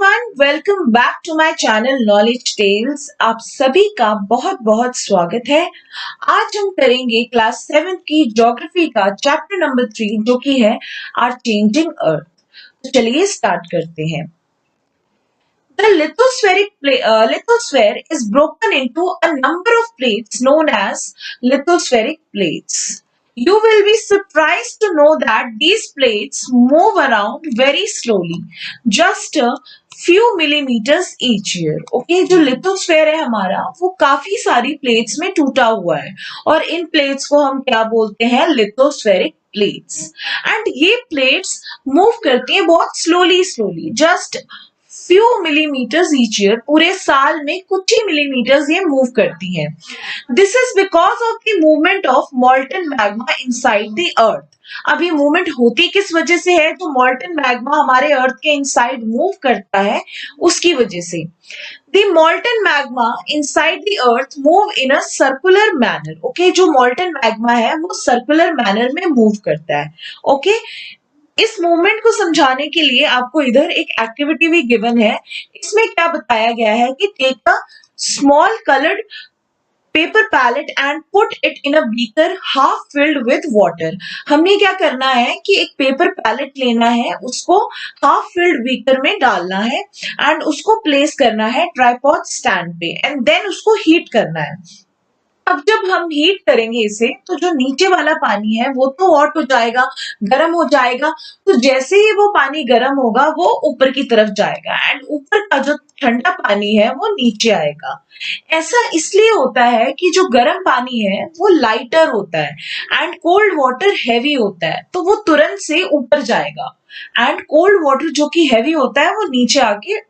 Everyone, welcome back to my channel knowledge tales. आप सभी का बहुत बहुत स्वागत है। आज हम करेंगे क्लास 7 की ज्योग्राफी का चैप्टर नंबर 3 जो कि है आर चेंजिंग अर्थ। तो चलिए स्टार्ट करते हैं। The lithosphere is broken into a number of plates known as lithospheric plates. You will be surprised to know that these plates move around very slowly, just a few millimeters each year. Okay, जो lithosphere है हमारा वो काफी सारी plates में टूटा हुआ है और इन प्लेट्स को हम क्या बोलते हैं? Lithospheric plates. एंड ये प्लेट्स मूव करती हैं बहुत slowly, just few millimetres each year, पूरे साल में कुछ ही मिलीमीटर्स ये मूव करती हैं। This is because of the movement of मॉल्टन magma inside the earth. अब ये मूवमेंट होती किस वजह से है? जो मॉल्टन मैग्मा हमारे अर्थ के इनसाइड मूव करता है उसकी वजह से। The molten magma inside the earth move in a circular manner. Okay, जो molten magma है वो circular manner में move करता है। Okay, इस मूवमेंट को समझाने के लिए आपको इधर एक एक्टिविटी भी गिवन है। इसमें क्या बताया गया है कि take a small coloured paper pellet and put it in a beaker half filled with water. हमने क्या करना है कि एक पेपर पैलेट लेना है, उसको हाफ फिल्ड बीकर में डालना है एंड उसको प्लेस करना है ट्राइपॉड स्टैंड पे एंड देन उसको हीट करना है। अब जब हम हीट करेंगे इसे तो जो नीचे वाला पानी है वो तो हॉट हो जाएगा, गर्म हो जाएगा। तो जैसे ही वो पानी गर्म होगा वो ऊपर की तरफ जाएगा एंड ऊपर का जो ठंडा पानी है वो नीचे आएगा। ऐसा इसलिए होता है कि जो गर्म पानी है वो लाइटर होता है एंड कोल्ड वाटर हैवी होता है, तो वो तुरंत से ऊपर जाएगा एंड कोल्ड वाटर जो कि हैवी होता है वो नीचे आके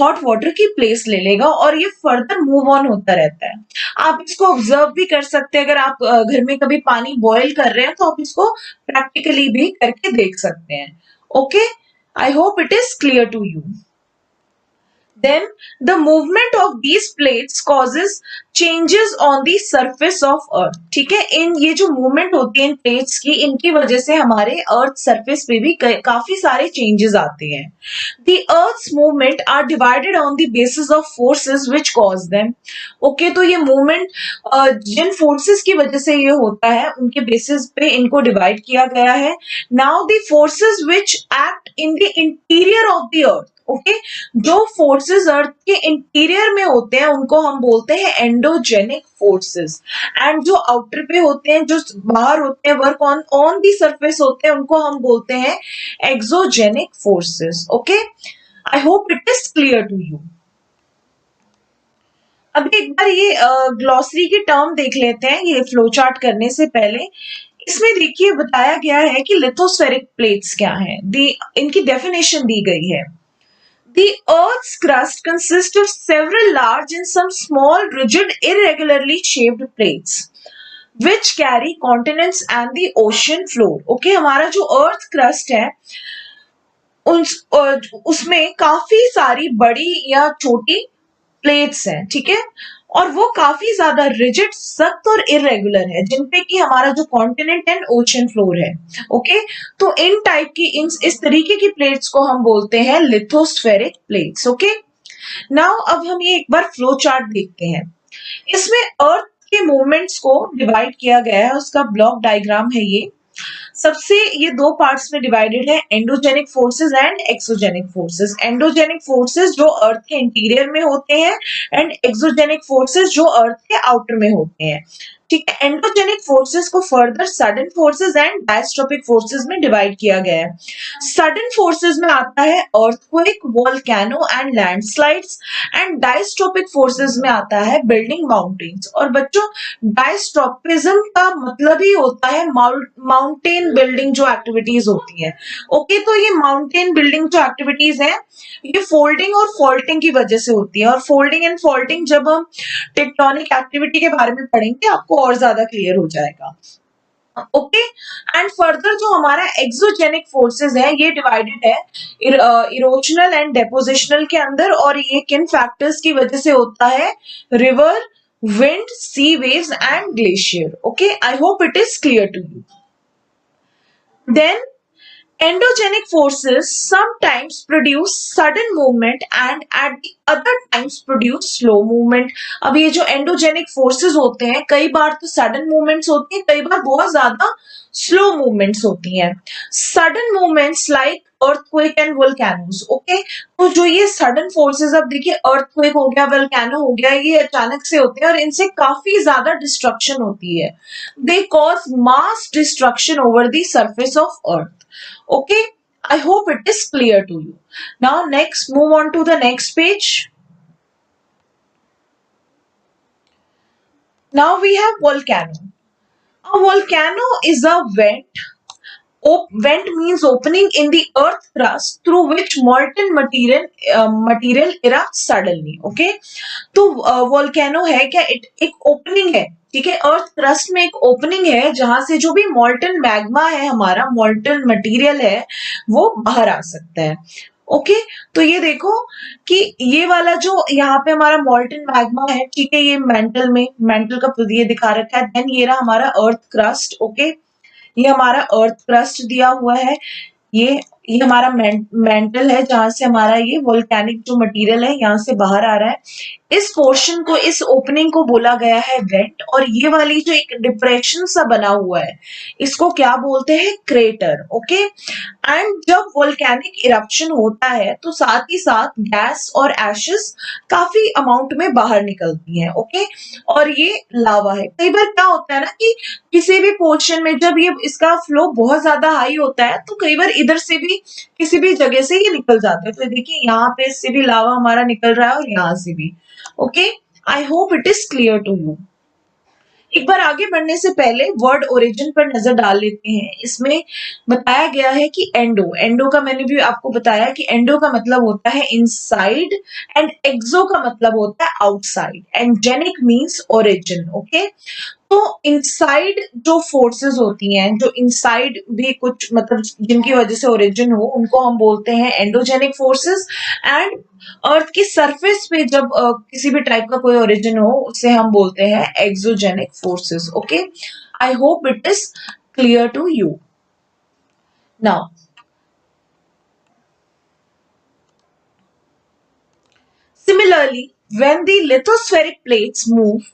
हॉट वाटर की प्लेस ले लेगा और ये फर्दर मूव ऑन होता रहता है। आप इसको ऑब्जर्व भी कर सकते हैं। अगर आप घर में कभी पानी बॉईल कर रहे हैं तो आप इसको प्रैक्टिकली भी करके देख सकते हैं। Okay, I hope it is clear to you. Then the movement of these plates causes changes on the surface of earth. ठीक है, इन ये जो मूवमेंट होती है इन प्लेट्स की, इनकी वजह से हमारे अर्थ सरफेस पे भी काफी सारे चेंजेस आते हैं। The Earth's movement are divided on the basis of forces which cause them. Okay, तो ये मूवमेंट जिन फोर्सेस की वजह से ये होता है उनके बेसिस पे इनको डिवाइड किया गया है। Now the forces which act in the interior of the earth. Okay, जो फोर्सेस अर्थ के इंटीरियर में होते हैं उनको हम बोलते हैं एंडोजेनिक फोर्सेस एंड जो आउटर पे होते हैं, जो बाहर होते हैं, वर्क ऑन दी सरफेस होते हैं, उनको हम बोलते हैं exogenic forces. Okay, I hope it is clear to you. अब एक बार ये ग्लॉसरी की टर्म देख लेते हैं ये फ्लो चार्ट करने से पहले। इसमें देखिए बताया गया है कि लिथोस्फेरिक प्लेट्स क्या हैं, इनकी डेफिनेशन दी गई है। The Earth's crust consists of several large and some small, rigid, irregularly shaped plates, which carry continents and the ocean floor. Okay, हमारा जो Earth crust है उसमें काफी सारी बड़ी या छोटी प्लेट्स हैं, ठीक है, और वो काफी ज्यादा रिजिड, सख्त और इरेगुलर है, जिनपे कि हमारा जो कॉन्टिनेंट एंड ओशन फ्लोर है। ओके, तो इन टाइप की इस तरीके की प्लेट्स को हम बोलते हैं लिथोस्फेरिक प्लेट्स। ओके, नाउ अब हम ये एक बार फ्लो चार्ट देखते हैं। इसमें अर्थ के मूवमेंट्स को डिवाइड किया गया है, उसका ब्लॉक डायग्राम है ये। सबसे ये दो पार्ट्स में डिवाइडेड है, endogenic forces and exogenic forces. Endogenic forces जो अर्थ के इंटीरियर में होते हैं एंड एक्सोजेनिक फोर्सेस जो अर्थ के आउटर में होते हैं। ठीक है, एंडोजेनिक फोर्सेस को further sudden forces and diastrophic forces में डिवाइड किया गया है। सडन फोर्सेस में आता है earthquake, volcano and landslides and diastrophic forces में आता है बिल्डिंग माउंटेन्स। और बच्चों, डायस्ट्रोपिज्म का मतलब ही होता है माउंटेन बिल्डिंग जो एक्टिविटीज होती है। ओके, तो ये माउंटेन बिल्डिंग जो एक्टिविटीज है ये फोल्डिंग और फॉल्टिंग की वजह से होती है। और फोल्डिंग एंड फॉल्टिंग जब हम टेक्टोनिक एक्टिविटी के बारे में पढ़ेंगे आपको और ज्यादा क्लियर हो जाएगा। ओके, एंड फर्दर जो हमारा एक्सोजेनिक फोर्सेस है ये डिवाइडेड है इरोशनल एंड डेपोजिशनल के अंदर, और ये किन फैक्टर्स की वजह से होता है? River, wind, sea waves and glacier. Okay, I hope it is clear to you. Then Endogenic forces sometimes produce sudden movement and at the other times produce slow movement. अब ये जो एंडोजेनिक फोर्सेस होते हैं कई बार तो sudden movements होती हैं, कई बार बहुत ज्यादा स्लो मूवमेंट्स होती हैं. Sudden movements like earthquake and volcanoes. Okay, तो जो ये सडन फोर्सेस, अब देखिए अर्थक्वेक हो गया, वोल्केनो हो गया, ये अचानक से होते हैं और इनसे काफी ज्यादा डिस्ट्रक्शन होती है. They cause mass destruction over the surface of earth. Okay, I hope it is clear to you. Now next, move on to the next page. Now we have volcano. A volcano is a vent. Vent means opening in the earth crust through which molten material erupts suddenly. Okay, तो volcano है क्या? एक opening है, ठीक है, earth crust में एक opening है जहां से जो भी मॉल्टन मैग्मा है, हमारा मॉल्टन मटेरियल है, वो बाहर आ सकता है. ओके, तो ये देखो कि ये वाला जो यहाँ पे हमारा मॉल्टन मैग्मा है, ठीक है, ये मेंटल का ये दिखा रखा है. देन ये रहा हमारा अर्थ क्रस्ट. ओके, ये हमारा अर्थ क्रस्ट दिया हुआ है. ये ये हमारा मेंटल है जहां से हमारा ये वोल्केनिक जो मटेरियल है यहाँ से बाहर आ रहा है. इस पोर्शन को, इस ओपनिंग को बोला गया है वेंट. और ये वाली जो एक डिप्रेशन सा बना हुआ है, इसको क्या बोलते हैं? क्रेटर. ओके, एंड जब वोल्केनिक इरप्शन होता है तो साथ ही साथ गैस और एशेस काफी अमाउंट में बाहर निकलती हैं. ओके, और ये लावा है. कई बार क्या होता है ना कि किसी भी पोर्शन में जब ये इसका फ्लो बहुत ज्यादा हाई होता है तो कई बार इधर से भी किसी भी जगह से ये निकल जाता है. तो देखिए यहाँ पे इससे भी लावा हमारा निकल रहा है और यहाँ से भी. Okay, I hope it is clear to you. एक बार आगे बढ़ने से पहले वर्ड ओरिजिन पर नजर डाल लेते हैं. इसमें बताया गया है कि एंडो का मैंने भी आपको बताया कि एंडो का मतलब होता है इनसाइड एंड एक्सो का मतलब होता है outside and genic means origin. Okay, तो इनसाइड जो फोर्सेस होती हैं, जो इनसाइड भी कुछ मतलब जिनकी वजह से ओरिजिन हो, उनको हम बोलते हैं एंडोजेनिक फोर्सेस. एंड अर्थ की सरफेस पे जब किसी भी टाइप का कोई ओरिजिन हो, उसे हम बोलते हैं exogenic forces. Okay, I hope it is clear to you. Now similarly, when the lithospheric plates move,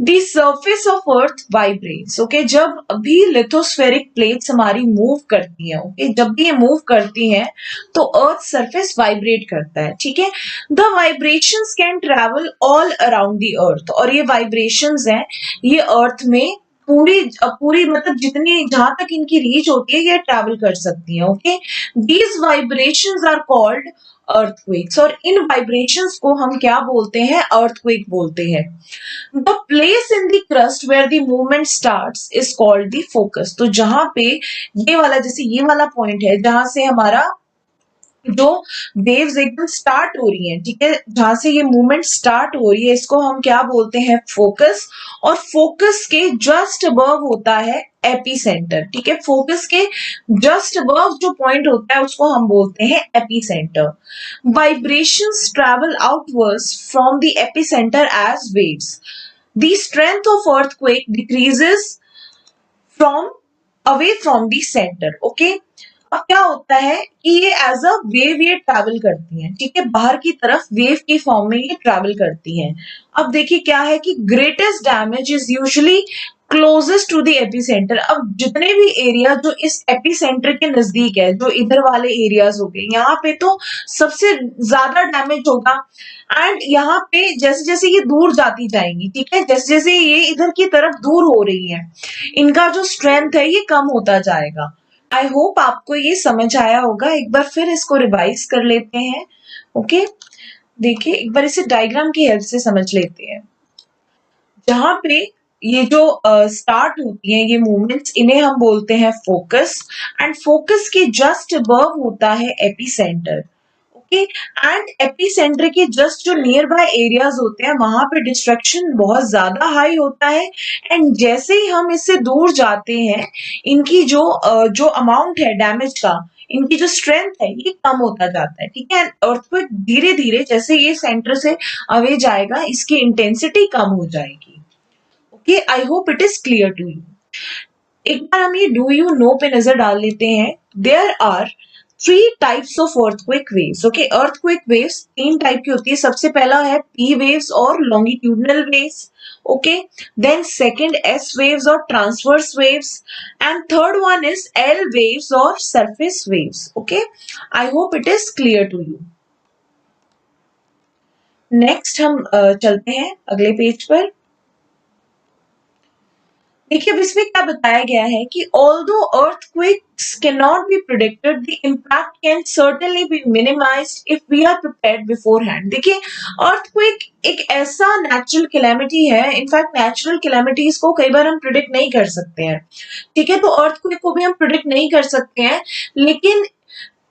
the surface of earth vibrates. Okay, जब भी lithospheric plates हमारी move करती हैं, okay, जब भी ये move करती हैं तो earth surface vibrate करता है. ठीक है, the vibrations can travel all around the earth. और ये vibrations हैं, ये earth में पूरी मतलब जितनी जहां तक इनकी रीच होती है ये ट्रैवल कर सकती है. Okay, these vibrations are called earthquakes. और इन वाइब्रेशंस को हम क्या बोलते हैं? अर्थक्वेक बोलते हैं. The place in the crust where the movement starts is called the focus. तो जहां पे ये वाला, जैसे ये वाला पॉइंट है जहां से हमारा जो वेव्स एकदम स्टार्ट हो रही हैं, ठीक है, जहां से ये मूवमेंट स्टार्ट हो रही है, इसको हम क्या बोलते हैं? फोकस. और फोकस के जस्ट अबव होता है एपीसेंटर. ठीक है, फोकस के जस्ट अबव जो पॉइंट होता है उसको हम बोलते हैं epicentre. Vibrations travel outwards from the epicentre as waves. The strength of earthquake decreases from away from the centre. Okay, अब क्या होता है कि ये एज अ वेव ये ट्रैवल करती हैं. ठीक है, बाहर की तरफ वेव की फॉर्म में ये ट्रैवल करती हैं. अब देखिए क्या है कि greatest damage is usually closest to the epicentre. अब जितने भी एरिया जो इस एपीसेंटर के नजदीक है, जो इधर वाले एरियाज हो गए, यहाँ पे तो सबसे ज्यादा डैमेज होगा. एंड यहाँ पे जैसे जैसे ये दूर जाती जाएंगी, ठीक है, जैसे जैसे ये इधर की तरफ दूर हो रही है, इनका जो स्ट्रेंथ है ये कम होता जाएगा. आई होप आपको ये समझ आया होगा. एक बार फिर इसको रिवाइज कर लेते हैं. ओके, देखिए एक बार इसे डायग्राम की हेल्प से समझ लेते हैं. जहां पे ये जो स्टार्ट होती हैं ये मूवमेंट्स, इन्हें हम बोलते हैं फोकस. एंड फोकस के जस्ट अबव होता है एपीसेंटर. ओके, एंड एपीसेंटर के जस्ट जो नियर बाय एरियाज होते हैं वहां पे डिस्ट्रक्शन बहुत ज्यादा हाई होता है. एंड जैसे ही हम इससे दूर जाते हैं, इनकी जो अमाउंट है डैमेज का, इनकी जो स्ट्रेंथ है ये कम होता जाता है. ठीक है, अर्थक्वेक धीरे धीरे जैसे ये सेंटर से अवे जाएगा, इसकी इंटेंसिटी कम हो जाएगी. Okay, I hope it is clear to you. एक बार हम ये डू यू नो पे नजर डाल लेते हैं. There are three types of earthquake waves. Okay, earthquake waves तीन टाइप की होती है. सबसे पहला है पी वेव्स और longitudinal waves. Okay, then second S waves और transverse waves, and third one is L waves और surface waves. Okay, I hope it is clear to you. Next हम चलते हैं अगले पेज पर. देखिए, अब इसमें क्या बताया गया है कि although earthquakes cannot be predicted, the impact can certainly be minimized if we are prepared beforehand. देखिए, earthquake एक ऐसा नेचुरल कैलेमिटी है. इनफैक्ट नेचुरल कैलेमिटीज को कई बार हम प्रिडिक्ट नहीं कर सकते हैं. ठीक है, तो earthquake को भी हम प्रिडिक्ट नहीं कर सकते हैं, लेकिन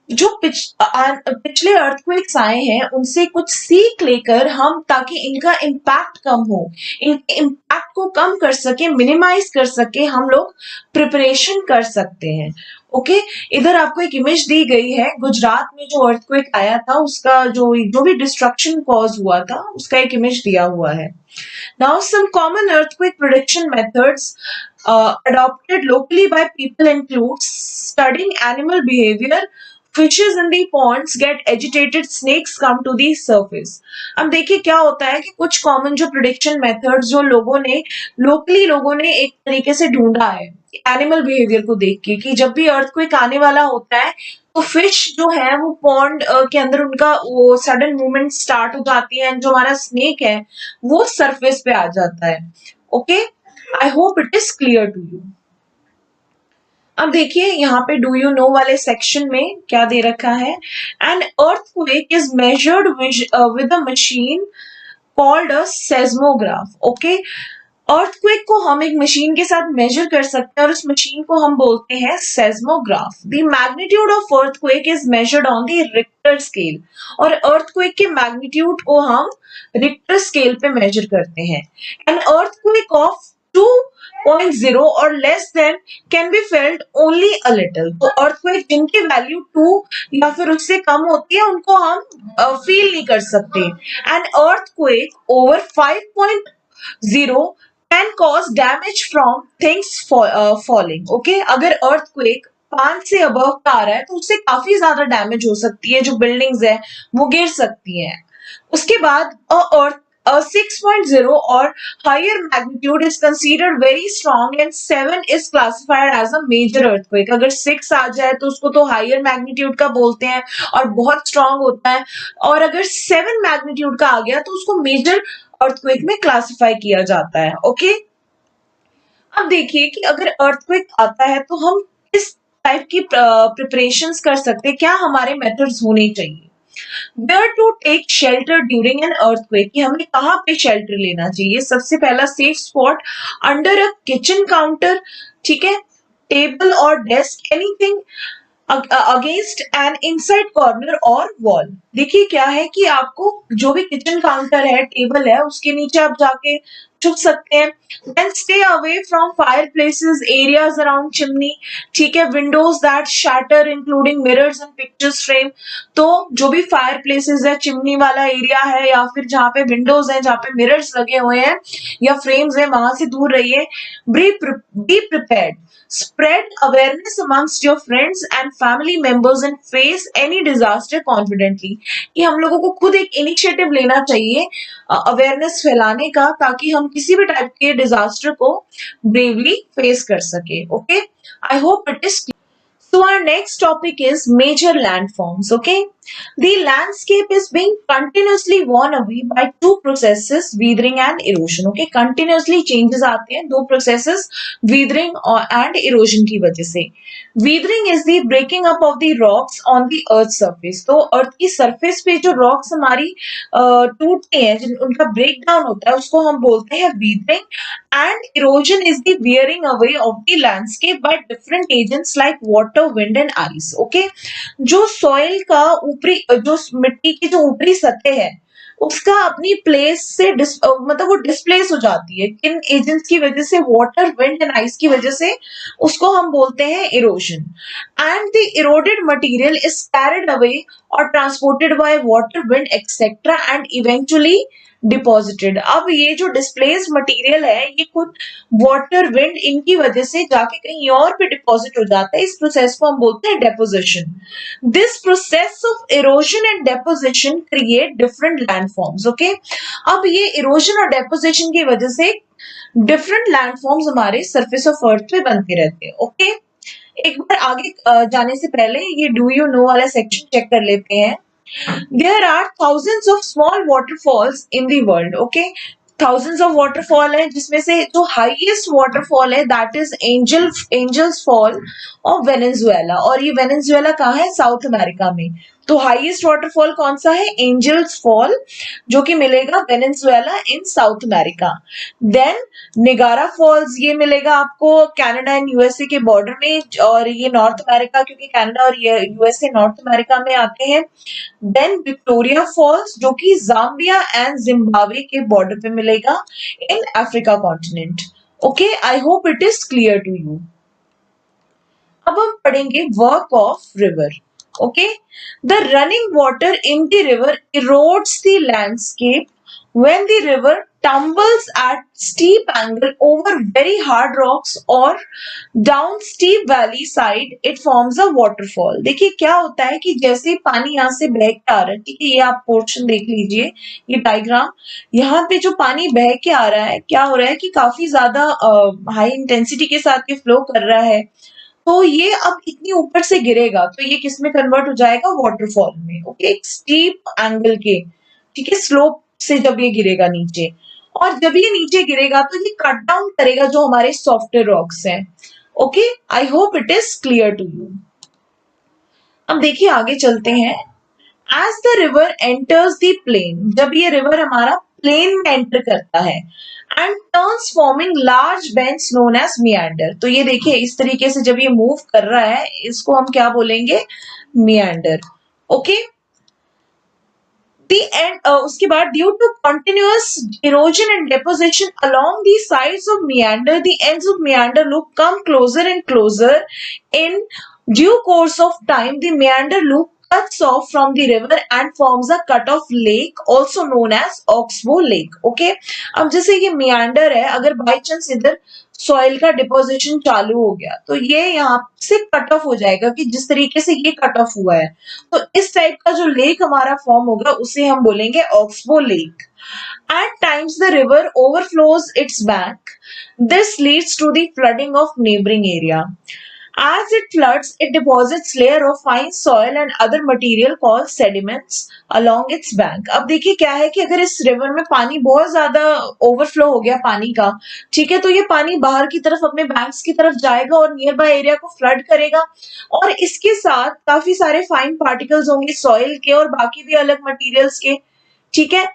जो पिछले अर्थक्वेक्स आए हैं उनसे कुछ सीख लेकर हम, ताकि इनका इम्पैक्ट कम हो, इनके इम्पैक्ट को कम कर सके, मिनिमाइज कर सके, हम लोग प्रिपरेशन कर सकते हैं. ओके, इधर आपको एक इमेज दी गई है. गुजरात में जो अर्थक्वेक आया था उसका जो जो भी डिस्ट्रक्शन कॉज हुआ था उसका एक इमेज दिया हुआ है. Now, some common earthquake prediction methods adopted locally by people include studying animal behavior. Fishes in the ponds get agitated, snakes come to the surface. अब देखिए क्या होता है कि कुछ कॉमन जो प्रिडिक्शन मेथड्स जो लोगों ने एक तरीके से ढूंढा है एनिमल बिहेवियर को देख के, कि जब भी अर्थक्वेक आने वाला होता है तो फिश जो है वो पॉन्ड के अंदर उनका वो सडन मूवमेंट स्टार्ट हो जाती है, एंड जो हमारा स्नेक है वो सरफेस पे आ जाता है. Okay, I hope it is clear to you. अब देखिए यहाँ पे डू यू नो वाले सेक्शन में क्या दे रखा है. An earthquake is measured with a machine called a seismograph. Okay, earthquake को हम एक मशीन के साथ मेजर कर सकते हैं और उस मशीन को हम बोलते हैं seismograph. The magnitude of earthquake is measured on the Richter scale. और अर्थक्वेक के मैग्नीट्यूड को हम रिक्टर स्केल पे मेजर करते हैं. एन अर्थक्वेक ऑफ 2.0 और less than can be felt only a little. तो अर्थक्वेक जिनकी वैल्यू 2 या फिर उससे कम होती है उनको हम फील नहीं कर सकते. An earthquake over 5.0 can cause damage from things falling. Okay, अगर earthquake 5 से above का आ रहा है तो उससे काफी ज्यादा डैमेज हो सकती है. जो बिल्डिंग्स है वो गिर सकती हैं. उसके बाद a 6.0 or higher magnitude is considered very strong and 7 is classified as a major earthquake. अगर 6 आ जाए तो उसको तो higher magnitude का बोलते हैं और बहुत strong होता है, और अगर 7 magnitude का आ गया तो उसको major earthquake में क्लासिफाई किया जाता है. ओके, अब देखिए कि अगर earthquake आता है तो हम किस टाइप की प्रिपरेशंस कर सकते हैं, क्या हमारे मेथड्स होने चाहिए. Where to take shelter during an earthquake, कि हमें कहाँ पे शेल्टर लेना चाहिए. सबसे पहला safe spot under a kitchen counter. ठीक है, टेबल और desk, anything against an inside corner और वॉल. देखिए क्या है कि आपको जो भी किचन काउंटर है, टेबल है, उसके नीचे आप जाके छुप सकते हैं. Then stay away from fireplaces, areas around chimney. ठीक है, windows that shatter including mirrors and pictures frame. तो जो भी फायर प्लेसेस है, चिमनी वाला एरिया है, या फिर जहाँ पे विंडोज है, जहाँ पे मिरर्स लगे हुए हैं या फ्रेम्स है, वहां से दूर रहिए. Be prepared. Spread awareness amongst your friends and family members and face any disaster confidently. कि हम लोगों को खुद एक इनिशिएटिव लेना चाहिए अवेयरनेस फैलाने का, ताकि हम किसी भी टाइप के डिजास्टर को ब्रेवली फेस कर सके. Okay, I hope it is. So our next topic is major landforms. Okay, the landscape is being continuously worn away by two processes, weathering and erosion. Okay, continuously changes आते हैं दो processes, weathering and erosion की वजह से. Weathering is the breaking up of the rocks on the earth surface. तो earth की surface पे जो rocks हमारी टूटती हैं, जिन उनका breakdown होता है, उसको हम बोलते हैं weathering. And erosion is the wearing away of the landscape by different agents like water, wind and ice. Okay, जो soil का ऊपरी, जो मिट्टी की जो ऊपरी सतह है उसका अपनी प्लेस से मतलब वो डिस्प्लेस हो जाती है. किन एजेंट्स की वजह से? वाटर, विंड एंड आइस की वजह से. उसको हम बोलते हैं erosion. And the eroded material is carried away और transported by water, wind etcetera and eventually deposited. अब ये जो डिस्प्लेस्ड मटेरियल है ये खुद वाटर, विंड, इनकी वजह से जाके कहीं और पे डिपॉजिट हो जाता है। इस प्रोसेस को हम बोलते हैं deposition. This process of erosion and deposition create different landforms. Okay, अब ये इरोजन और डेपोजिशन की वजह से डिफरेंट लैंडफॉर्म्स हमारे सरफेस ऑफ अर्थ पे बनते रहते हैं। ओके, एक बार आगे जाने से पहले ये डू यू नो वाला सेक्शन चेक कर लेते हैं। There are thousands of small waterfalls in the world. Okay, thousands of waterfall है, जिसमें से जो highest waterfall है that is Angels Fall of Venezuela, और ये वेनेजुएला कहाँ है? साउथ अमेरिका में। तो हाईएस्ट वाटरफॉल कौन सा है? एंजल्स फॉल, जो कि मिलेगा Venezuela in South America. Then Niagara Falls, ये मिलेगा आपको कनाडा एंड यूएसए के बॉर्डर में, और ये नॉर्थ अमेरिका, क्योंकि कनाडा और यूएसए नॉर्थ अमेरिका में आते हैं। देन विक्टोरिया फॉल्स, जो कि जाम्बिया एंड जिम्बाब्वे के बॉर्डर पे मिलेगा in Africa continent. Okay, I hope it is clear to you. अब हम पढ़ेंगे work of river. Okay, the running water in the river erodes the landscape when the river tumbles at steep angle over very hard rocks or down steep valley side, it forms a waterfall। देखिए क्या होता है कि जैसे पानी यहाँ से बह के आ रहा है, ठीक है, ये आप पोर्शन देख लीजिए, ये डायग्राम, यहाँ पे जो पानी बह के आ रहा है, क्या हो रहा है कि काफी ज्यादा हाई इंटेंसिटी के साथ ये फ्लो कर रहा है। तो ये अब इतनी ऊपर से गिरेगा तो ये किस में कन्वर्ट हो जाएगा? वाटरफॉल में। ओके, एक स्टीप एंगल के, ठीक है, स्लोप से जब ये गिरेगा नीचे, और जब ये नीचे गिरेगा तो ये कट डाउन करेगा जो हमारे सॉफ्टवेयर रॉक्स हैं। Okay, I hope it is clear to you. अब देखिए आगे चलते हैं। As the river enters the plain, जब ये रिवर हमारा प्लेन में एंटर करता है, and turns forming large bends known as meander. तो ये देखिए इस तरीके से जब ये मूव कर रहा है, इसको हम क्या बोलेंगे? मियांडर। ओके, the end उसके बाद due to continuous erosion and deposition along the sides of meander, the ends of meander loop come closer and closer. In due course of time, the meander loop cuts off from the river and forms a cut-off lake, also known as Oxbow Lake. Okay, अब जैसे ये meander है, अगर by chance इधर soil का deposition चालू हो गया तो ये यहाँ से कट ऑफ हो जाएगा, कि जिस तरीके से ये कट ऑफ हुआ है, तो इस टाइप का जो लेक हमारा फॉर्म होगा उसे हम बोलेंगे oxbow lake. At times the river overflows its bank. This leads to the flooding of neighboring area. As it floods, it deposits layer of fine soil and other material called sediments along its bank. अब देखिए क्या है कि अगर इस river में पानी बहुत ज्यादा ओवरफ्लो हो गया पानी का, ठीक है, तो ये पानी बाहर की तरफ अपने बैंक्स की तरफ जाएगा और नियर बाय एरिया को फ्लड करेगा, और इसके साथ काफी सारे फाइन पार्टिकल्स होंगे सॉइल के और बाकी भी अलग मटेरियल्स के। ठीक है,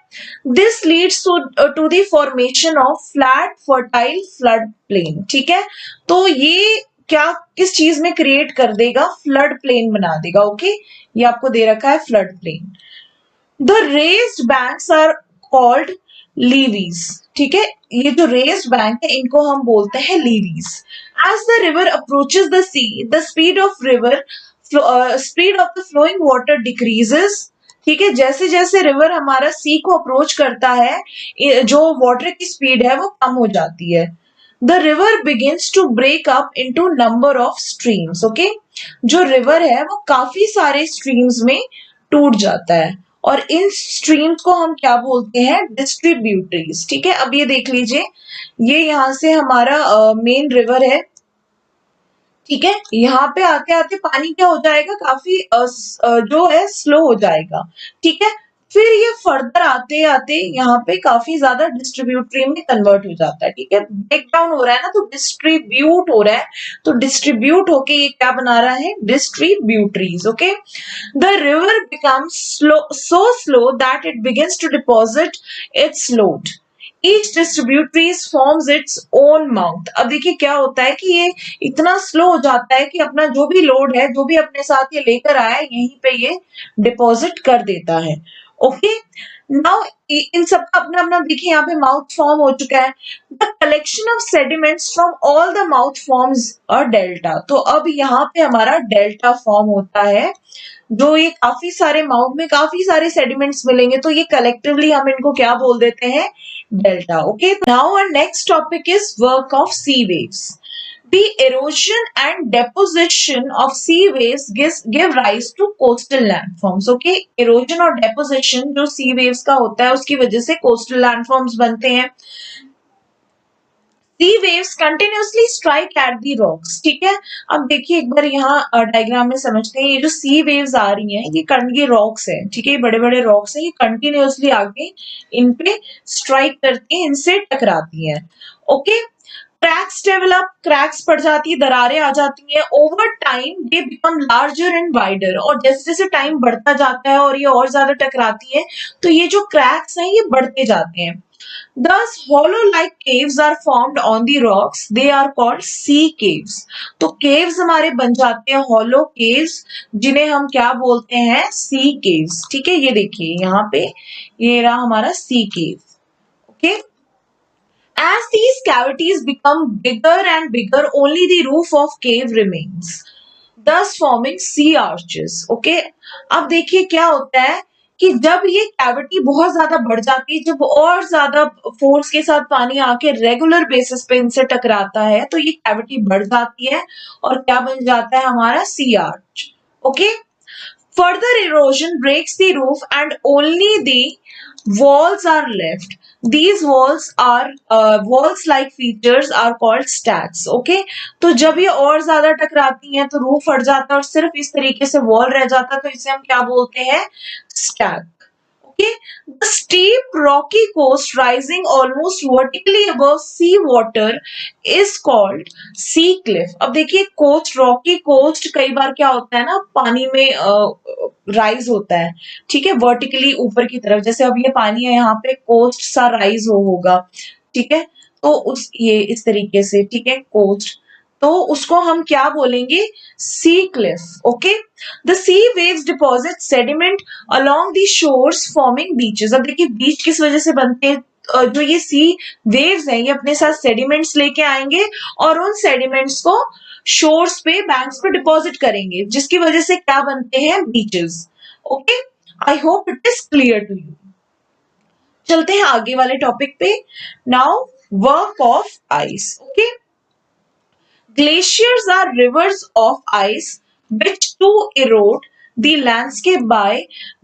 this leads to the formation of flat fertile flood plain. ठीक है, तो ये क्या किस चीज में क्रिएट कर देगा? फ्लड प्लेन बना देगा। ओके, ये आपको दे रखा है flood plain. The raised banks are called levees. ठीक है, ये जो रेज्ड बैंक है इनको हम बोलते हैं levees. As the river approaches the sea, the speed of river speed of the flowing water decreases. ठीक है, जैसे जैसे रिवर हमारा सी को अप्रोच करता है, जो वाटर की स्पीड है वो कम हो जाती है। The river begins to break up into number of streams. Okay, जो रिवर है वो काफी सारे स्ट्रीम्स में टूट जाता है, और इन स्ट्रीम्स को हम क्या बोलते हैं? डिस्ट्रीब्यूटरीज। ठीक है, अब ये देख लीजिए, ये यहाँ से हमारा मेन रिवर है। ठीक है, यहाँ पे आते आते पानी क्या हो जाएगा? काफी जो है स्लो हो जाएगा। ठीक है, फिर ये फर्दर आते आते यहाँ पे काफी ज्यादा डिस्ट्रीब्यूटरी में कन्वर्ट हो जाता है। ठीक है, ब्रेक डाउन हो रहा है ना, तो डिस्ट्रीब्यूट हो रहा है, तो डिस्ट्रीब्यूट होके ये क्या बना रहा है? Distributaries. Okay, the river becomes so slow that it begins to deposit its load. Each distributaries forms its own mouth. अब देखिए क्या होता है कि ये इतना स्लो हो जाता है कि अपना जो भी लोड है, जो भी अपने साथ ये लेकर आया है, यहीं पे ये डिपॉजिट कर देता है। ओके, नाउ इन सबका अपना अपना देखिए यहाँ पे माउथ फॉर्म हो चुका है। The collection of sediments from all the mouth forms a delta. तो अब यहाँ पे हमारा डेल्टा फॉर्म होता है, जो ये काफी सारे माउथ में काफी सारे सेडिमेंट्स मिलेंगे, तो ये कलेक्टिवली हम इनको क्या बोल देते हैं, delta. Okay, now our next topic is work of sea waves. The erosion and deposition of sea waves give rise to coastal landforms. Okay, erosion और deposition जो sea waves का होता है उसकी वजह से coastal landforms बनते हैं। Sea waves continuously strike at the rocks. ठीक है, अब देखिए एक बार यहाँ डायग्राम में समझते हैं। ये जो सी वेव्स आ रही हैं ये रॉक्स है, ठीक है, ये बड़े बड़े रॉक्स हैं, ये कंटिन्यूसली आके इन पे स्ट्राइक करती हैं, इनसे टकराती हैं। ओके, क्रैक्स डेवलप, क्रैक्स पड़ जाती है, दरारें आ जाती हैं। Over time they become larger and wider, और जैसे जैसे टाइम बढ़ता जाता है और ये और ज्यादा टकराती है तो ये जो क्रैक्स हैं ये बढ़ते जाते हैं। Thus, hollow-like caves are formed on the rocks. They are called sea caves. तो caves हमारे बन जाते हैं hollow caves, जिन्हें हम क्या बोलते हैं, sea caves। ठीक है, ये देखिए यहाँ पे ये रहा हमारा sea cave। Okay. As these cavities become bigger and bigger, only the roof of cave remains, thus forming sea arches. Okay. अब देखिए क्या होता है कि जब ये कैविटी बहुत ज्यादा बढ़ जाती है, जब और ज्यादा फोर्स के साथ पानी आके रेगुलर बेसिस पे इनसे टकराता है तो ये कैविटी बढ़ जाती है और क्या बन जाता है हमारा sea arch. Okay, further erosion breaks the roof and only the walls are left. These walls like features are called stacks. Okay, तो जब ये और ज्यादा टकराती हैं तो रूफ फट जाता है और सिर्फ इस तरीके से वॉल रह जाता है, तो इसे हम क्या बोलते हैं, stack. Okay, the steep rocky coast rising almost vertically above sea water is called sea cliff। अब देखिए कोस्ट, रॉकी कोस्ट कई बार क्या होता है ना, पानी में राइज होता है, ठीक है, वर्टिकली ऊपर की तरफ, जैसे अब ये पानी है यहाँ पे कोस्ट सा राइज होगा, ठीक है, तो उस ये इस तरीके से, ठीक है, कोस्ट, तो उसको हम क्या बोलेंगे, sea cliff. Okay, the sea waves deposit sediment along the shores forming beaches। अब देखिए बीच किस वजह से बनते हैं, जो ये सी वेव्स हैं ये अपने साथ सेडिमेंट्स लेके आएंगे और उन सेडिमेंट्स को शोर्स पे, बैंक्स पे डिपॉजिट करेंगे, जिसकी वजह से क्या बनते हैं, beaches. Okay, I hope it is clear to you. चलते हैं आगे वाले टॉपिक पे। Now work of ice. Okay, glaciers are rivers of ice which to erode the landscape by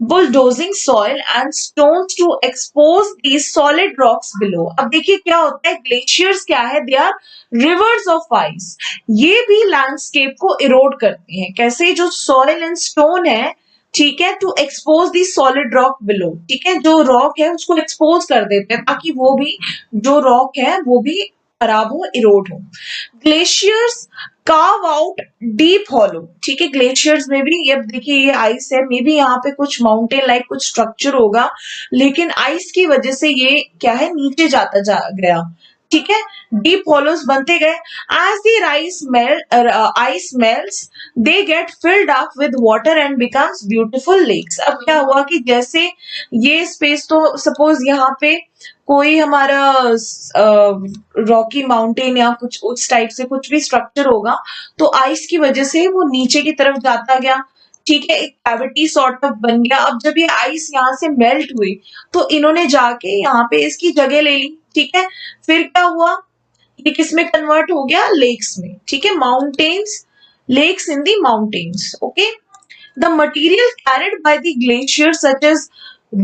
bulldozing soil and stones to expose these solid rocks below। अब देखिए क्या होता है, ग्लेशियर्स क्या है, they are rivers of ice. ये भी landscape को इरोड करते हैं, कैसे, जो सॉइल एंड स्टोन है, ठीक है, to expose the solid rock below, ठीक है, जो रॉक है उसको एक्सपोज कर देते हैं ताकि वो भी, जो रॉक है वो भी खराब हो, इरोड हो। Glaciers carve out deep hollow, ठीक है, ग्लेशियर्स में भी, ये देखिए ये आइस है, मे बी यहाँ पे कुछ माउंटेन लाइक कुछ स्ट्रक्चर होगा, लेकिन आइस की वजह से ये क्या है, नीचे जाता जा गया, ठीक है, डीप हॉलोस बनते गए। As the ice melts they get filled up with water and becomes beautiful lakes. अब क्या हुआ कि जैसे ये स्पेस, तो सपोज यहाँ पे कोई हमारा रॉकी माउंटेन या कुछ उस टाइप से कुछ भी स्ट्रक्चर होगा, तो आइस की वजह से वो नीचे की तरफ जाता गया, ठीक है, एक कैविटी सॉर्ट ऑफ बन गया। अब जब ये आइस यहाँ से मेल्ट हुई तो इन्होंने जाके यहाँ पे इसकी जगह ले ली, ठीक है, फिर क्या हुआ, ये किस में कन्वर्ट हो गया, लेक्स में, ठीक है, mountains, lakes in the mountains. Okay, the material carried by the glaciers such as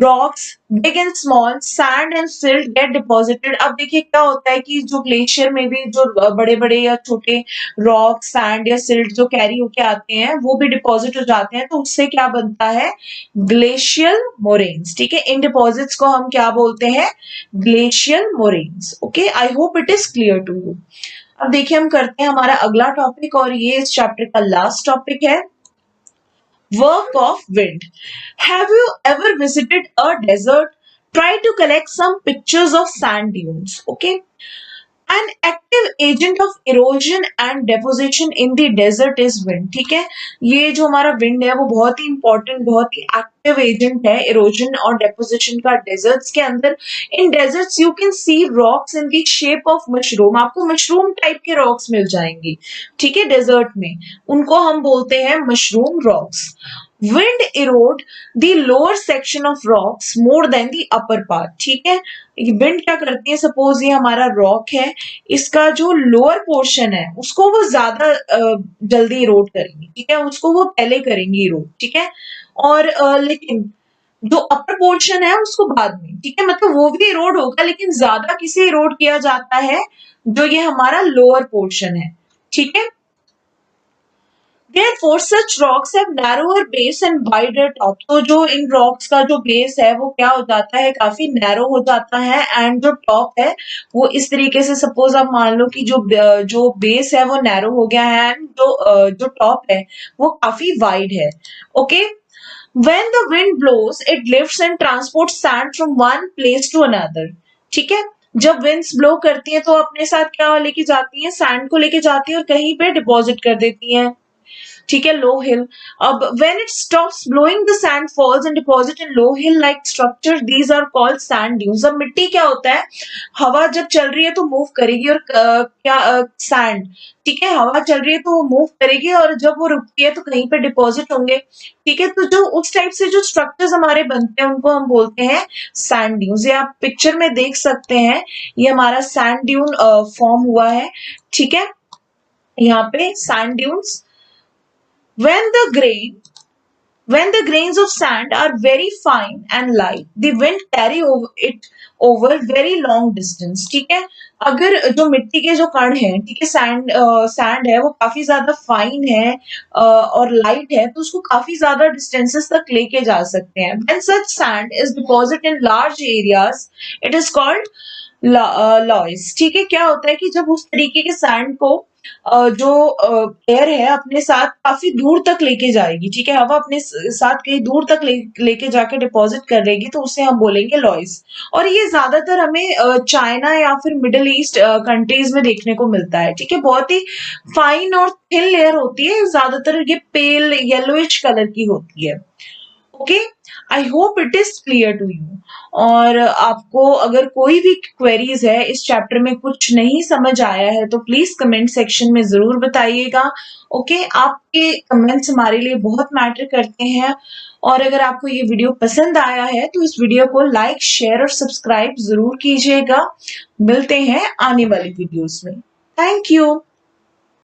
rocks, big and small, sand and silt get deposited। अब देखिए क्या होता है कि जो ग्लेशियर में भी जो बड़े बड़े या छोटे रॉक, सैंड या सिल्ट जो कैरी होके आते हैं वो भी डिपॉजिट हो जाते हैं, तो उससे क्या बनता है, ग्लेशियल मोरेन्स। ठीक है, इन डिपॉजिट्स को हम क्या बोलते हैं, glacial moraines. Okay, I hope it is clear to you. अब देखिए हम करते हैं हमारा अगला टॉपिक, और ये इस चैप्टर का लास्ट टॉपिक है, work of wind। Have you ever visited a desert? Try to collect some pictures of sand dunes. Okay. An active agent of erosion and deposition in the desert is wind. ठीक है, ये जो हमारा wind है वो बहुत ही important, बहुत ही active agent है इरोजन और डेपोजिशन का डेजर्ट्स के अंदर। इन desserts you can see rocks in the shape of mushroom, आपको मशरूम टाइप के रॉक्स मिल जाएंगे। ठीक है, डेजर्ट में उनको हम बोलते हैं mushroom rocks. Wind Erode the lower section of rocks more than the upper part. ठीक है, विंड क्या करती है, सपोज ये हमारा रॉक है, इसका जो लोअर पोर्शन है उसको वो ज्यादा जल्दी इरोड करेंगी। ठीक है, उसको वो पहले करेंगी इरोड। ठीक है, और लेकिन जो अपर पोर्शन है उसको बाद में। ठीक है, मतलब वो भी इरोड होगा लेकिन ज्यादा किसे इरोड किया जाता है, जो ये हमारा लोअर पोर्शन है। ठीक है, Therefore, such rocks have narrower base and wider top। तो जो इन रॉक्स का जो बेस है वो क्या हो जाता है, काफी नैरो हो जाता है, एंड जो टॉप है वो इस तरीके से, सपोज आप मान लो कि जो बेस है वो नैरो हो गया है, एंड जो टॉप है वो काफी वाइड है। Okay, when the wind blows it lifts and transports sand from one place to another। ठीक है, जब winds blow करती है तो अपने साथ क्या लेके जाती है, सैंड को लेके जाती है और कहीं पे डिपॉजिट कर देती है। ठीक है, लो हिल। अब when it stops blowing the sand falls and deposit in low hill like structure, these are called sand dunes। अब मिट्टी क्या होता है, हवा जब चल रही है तो मूव करेगी, और क्या सैंड, ठीक है, हवा चल रही है तो वो मूव करेगी और जब वो रुकती है तो कहीं पे डिपॉजिट होंगे। ठीक है, तो जो उस टाइप से जो स्ट्रक्चर्स हमारे बनते हैं उनको हम बोलते हैं सैंड ड्यून्स। ये आप पिक्चर में देख सकते हैं, ये हमारा सैंड ड्यून फॉर्म हुआ है। ठीक है, यहाँ पे sand dunes. When the when the grains of sand are very fine and light, the wind carry it over very long distance। ठीक है, अगर जो मिट्टी के जो कण हैं, ठीक है, सैंड है वो काफी ज्यादा फाइन है और लाइट है, तो उसको काफी ज्यादा डिस्टेंसेस तक लेके जा सकते हैं। When such sand is deposited in large areas, it is called लॉइस। ठीक है, क्या होता है कि जब उस तरीके के सैंड को जो एयर है अपने साथ काफी दूर तक लेके जाएगी, ठीक है, हवा अपने साथ कहीं दूर तक लेके जाके डिपॉजिट कर लेगी, तो उसे हम बोलेंगे लॉइस। और ये ज्यादातर हमें चाइना या फिर मिडिल ईस्ट कंट्रीज में देखने को मिलता है। ठीक है, बहुत ही फाइन और थिन लेयर होती है, ज्यादातर ये पेल येलोइश कलर की होती है। Okay, I hope it is clear to you. और आपको अगर कोई भी क्वेरीज है, इस चैप्टर में कुछ नहीं समझ आया है, तो प्लीज कमेंट सेक्शन में जरूर बताइएगा। ओके, आपके कमेंट्स हमारे लिए बहुत मैटर करते हैं। और अगर आपको ये वीडियो पसंद आया है तो इस वीडियो को लाइक, शेयर और सब्सक्राइब जरूर कीजिएगा। मिलते हैं आने वाली वीडियोस में। Thank you.